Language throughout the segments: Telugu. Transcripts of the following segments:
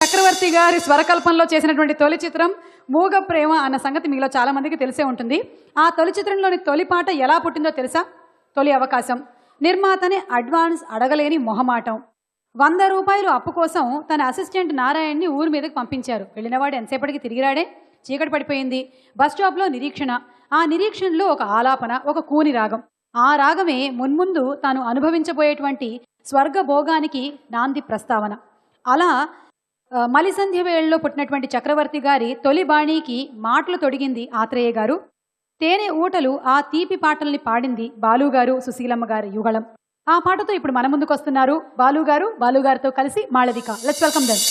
చక్రవర్తి గారి స్వరకల్పనలో చేసినటువంటి తొలి చిత్రం మూగ ప్రేమ అన్న సంగతి మీలో చాలా మందికి తెలిసే ఉంటుంది. ఆ తొలి చిత్రంలోని తొలి పాట ఎలా పుట్టిందో తెలుసా? తొలి అవకాశం, నిర్మాతని అడ్వాన్స్ అడగలేని మొహమాటం. 100 రూపాయలు అప్పు కోసం తన అసిస్టెంట్ నారాయణ్ని ఊరి మీదకి పంపించారు. వెళ్ళినవాడు ఎంతసేపటికి తిరిగిరాడే. చీకటి పడిపోయింది. బస్ స్టాప్లో నిరీక్షణ. ఆ నిరీక్షణలో ఒక ఆలాపన, ఒక కూని రాగం. ఆ రాగమే మున్ముందు తాను అనుభవించబోయేటువంటి స్వర్గభోగానికి నాంది ప్రస్తావన. అలా మలిసంధ్య వేళలో పుట్టినటువంటి చక్రవర్తి గారి తొలి బాణీకి మాటలు తొడిగింది ఆత్రేయ గారు. తేనె ఊటలు ఆ తీపి పాటల్ని పాడింది బాలుగారు, సుశీలమ్మ గారి యుగళం. ఆ పాటతో ఇప్పుడు మన ముందుకు వస్తున్నారు బాలుగారితో కలిసి మాళవిక. Let's welcome them.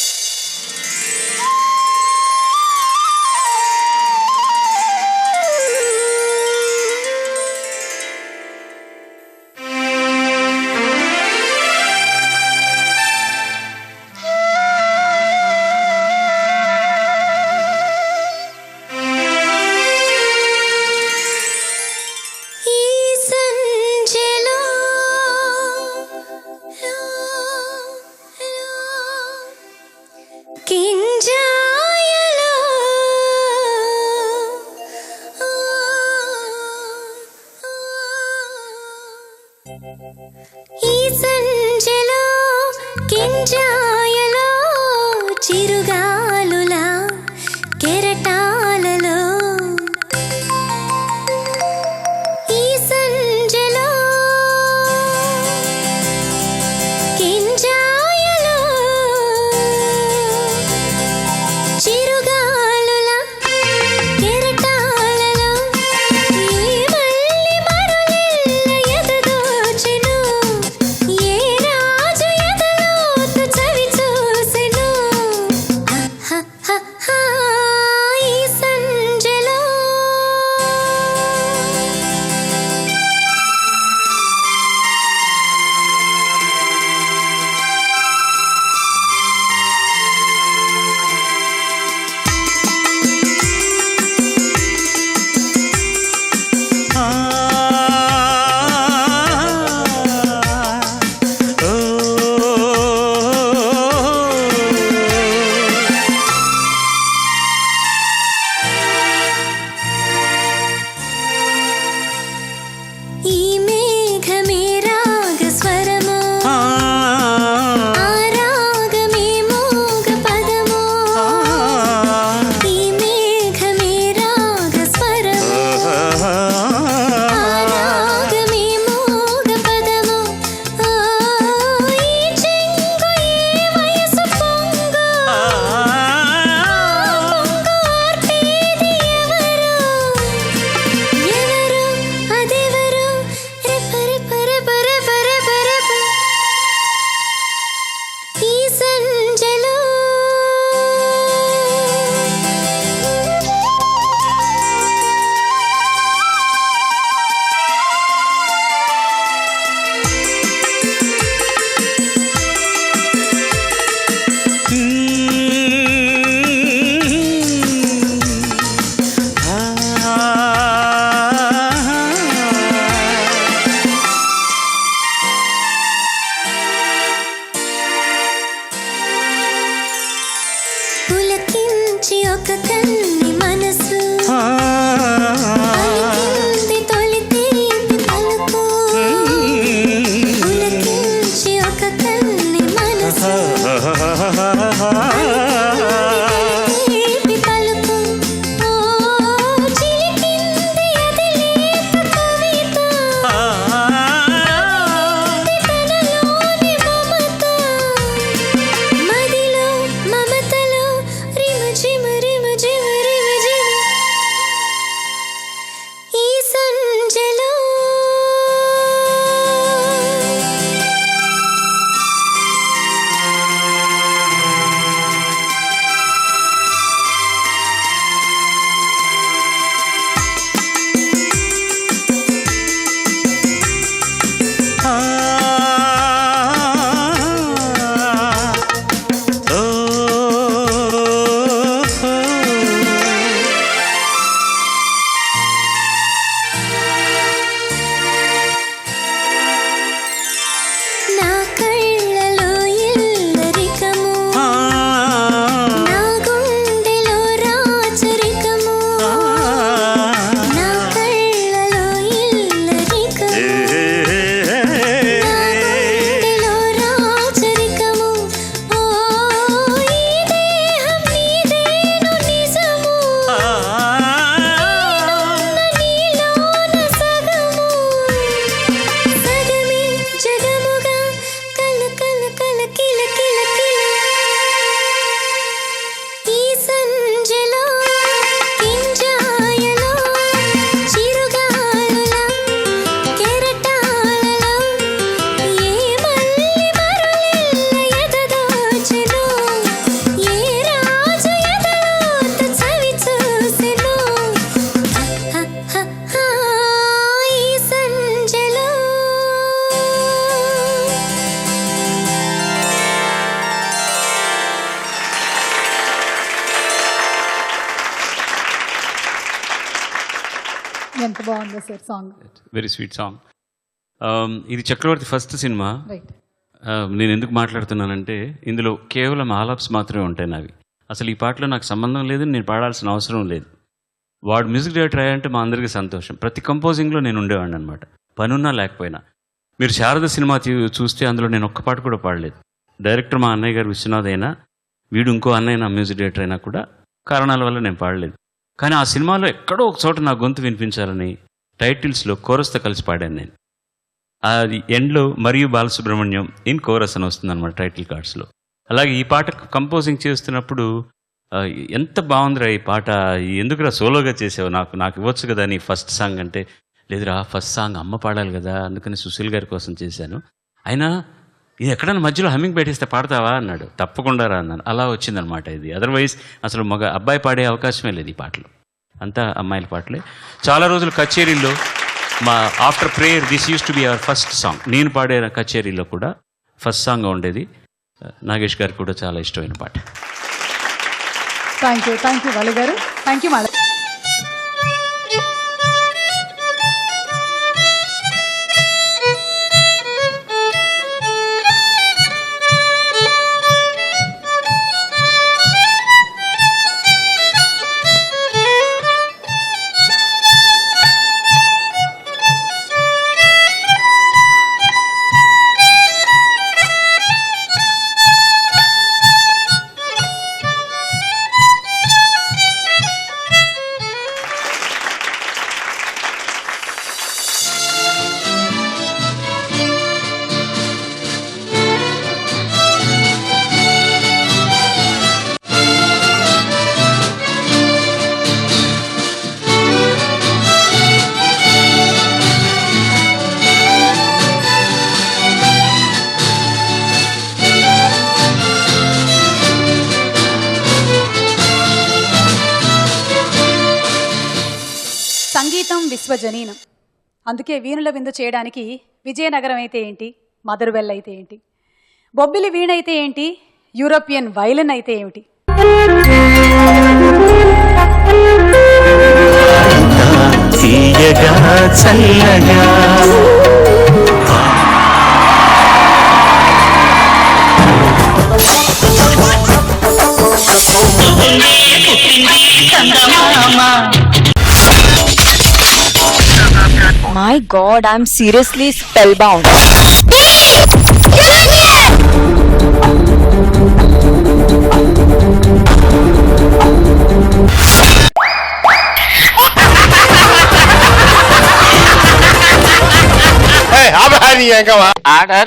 ఎంత బాగుందో sir song. Very sweet song. ఇది చక్రవర్తి ఫస్ట్ సినిమా. రైట్. నేను ఎందుకు మాట్లాడుతున్నానంటే ఇందులో కేవలం ఆలాప్స్ మాత్రమే ఉంటాయి నావి. అసలు ఈ పాటలో నాకు సంబంధం లేదు, నేను పాడాల్సిన అవసరం లేదు. వాడు మ్యూజిక్ డైరెక్టర్ అయ్యంటే మా అందరికీ సంతోషం. ప్రతి కంపోజింగ్లో నేను ఉండేవాడిని అనమాట, పనున్నా లేకపోయినా. మీరు శారద సినిమా చూస్తే అందులో నేను ఒక్క పాట కూడా పాడలేదు. డైరెక్టర్ మా అన్నయ్య గారు విశ్వనాథ్ అయినా, వీడు ఇంకో అన్నయ్య నా మ్యూజిక్ డైరెక్టర్ అయినా కూడా కారణాల వల్ల నేను పాడలేదు. కానీ ఆ సినిమాలో ఎక్కడో ఒక చోట నా గొంతు వినిపించాలని టైటిల్స్లో కోరస్తో కలిసి పాడాను నేను. అది ఎండ్లో మరియు బాలసుబ్రహ్మణ్యం ఇన్ కోరస్ అని వస్తుంది అనమాట టైటిల్ కార్డ్స్లో. అలాగే ఈ పాట కంపోజింగ్ చేస్తున్నప్పుడు ఎంత బాగుందిరా ఈ పాట, ఎందుకురా సోలోగా చేసావు, నాకు ఇవ్వచ్చు కదా నీ ఫస్ట్ సాంగ్ అంటే, లేదురా ఫస్ట్ సాంగ్ అమ్మ పాడాలి కదా, అందుకని సుశీల్ గారి కోసం చేశాను. అయినా ఇది ఎక్కడైనా మధ్యలో హమ్మింగ్ పెట్టేస్తే పాడతావా అన్నాడు. తప్పకుండా రా అన్నాను. అలా వచ్చిందనమాట ఇది. అదర్వైజ్ అసలు అబ్బాయి పాడే అవకాశమే లేదు ఈ పాటలు, అంతా అమ్మాయిల పాటలే. చాలా రోజులు కచేరీల్లో మా after prayer this use to be our first song. నేను పాడే కచేరీలో కూడా ఫస్ట్ సాంగ్ ఉండేది. నాగేష్ గారికి కూడా చాలా ఇష్టమైన పాట. థ్యాంక్ యూ వాళ్ళు గారు. థ్యాంక్ యూ మాల. సంగీతం విశ్వజనీనం. అందుకే వీణుల విందు చేయడానికి విజయనగరం అయితే ఏంటి, మదర్వెల్ అయితే ఏంటి, బొబ్బిలి వీణ అయితే ఏంటి, యూరోపియన్ వైలిన్ అయితే ఏమిటి. My God, I'm seriously spellbound. Hey, order.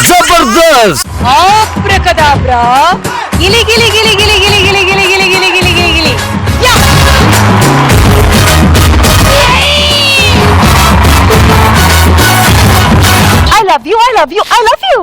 Zabardast! Abracadabra! Gili gili gili gili gili gili gili gili gili gili gili gili. Yeah! I love you, I love you, I love you!